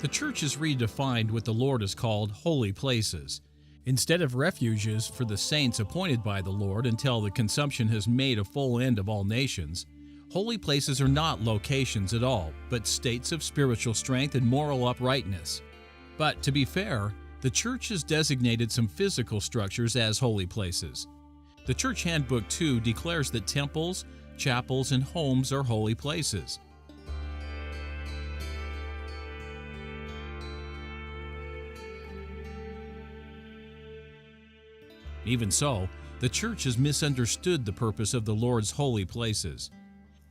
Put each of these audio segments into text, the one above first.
The church has redefined what the Lord has called holy places. Instead of refuges for the saints appointed by the Lord until the consumption has made a full end of all nations, holy places are not locations at all, but states of spiritual strength and moral uprightness. But to be fair, the church has designated some physical structures as holy places. The Church Handbook 2 declares that temples, chapels, and homes are holy places. Even so, the church has misunderstood the purpose of the Lord's holy places.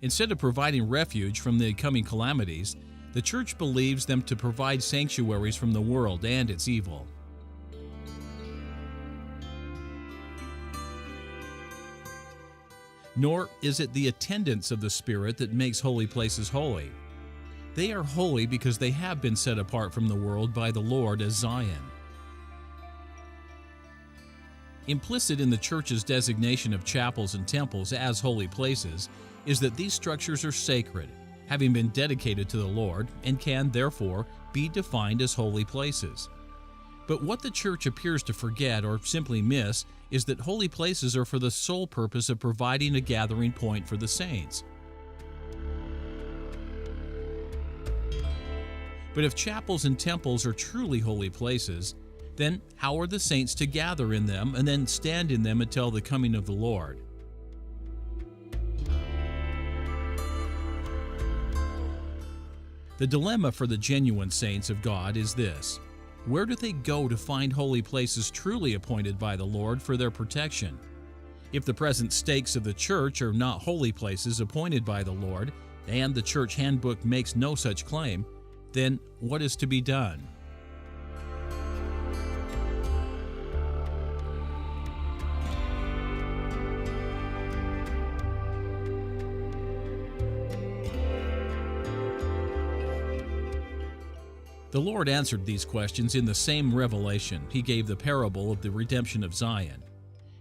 Instead of providing refuge from the coming calamities, the church believes them to provide sanctuaries from the world and its evil. Nor is it the attendance of the Spirit that makes holy places holy. They are holy because they have been set apart from the world by the Lord as Zion. Implicit in the church's designation of chapels and temples as holy places is that these structures are sacred, having been dedicated to the Lord, and can, therefore, be defined as holy places. But what the church appears to forget or simply miss is that holy places are for the sole purpose of providing a gathering point for the saints. But if chapels and temples are truly holy places, then how are the saints to gather in them and then stand in them until the coming of the Lord? The dilemma for the genuine saints of God is this: where do they go to find holy places truly appointed by the Lord for their protection? If the present stakes of the church are not holy places appointed by the Lord, and the church handbook makes no such claim, then what is to be done? The Lord answered these questions in the same revelation He gave the parable of the redemption of Zion.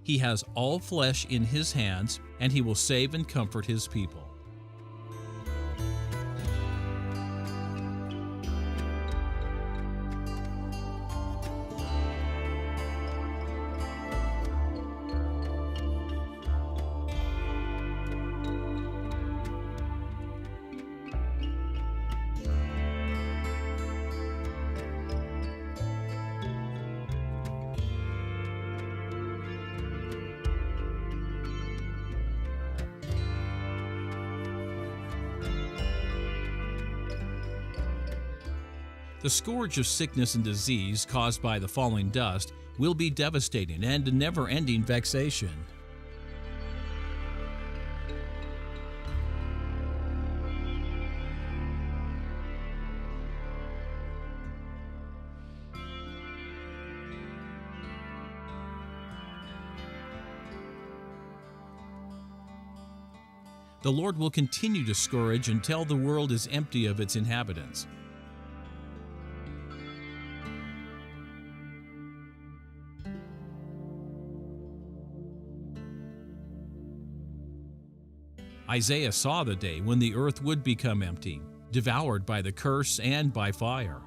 He has all flesh in His hands, and He will save and comfort His people. The scourge of sickness and disease caused by the falling dust will be devastating and a never-ending vexation. The Lord will continue to scourge until the world is empty of its inhabitants. Isaiah saw the day when the earth would become empty, devoured by the curse and by fire.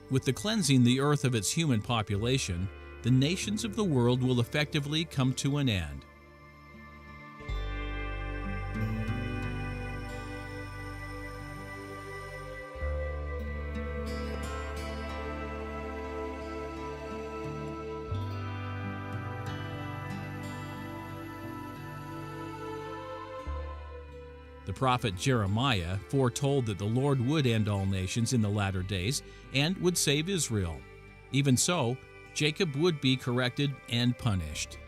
With the cleansing the earth of its human population, the nations of the world will effectively come to an end. The prophet Jeremiah foretold that the Lord would end all nations in the latter days and would save Israel. Even so, Jacob would be corrected and punished.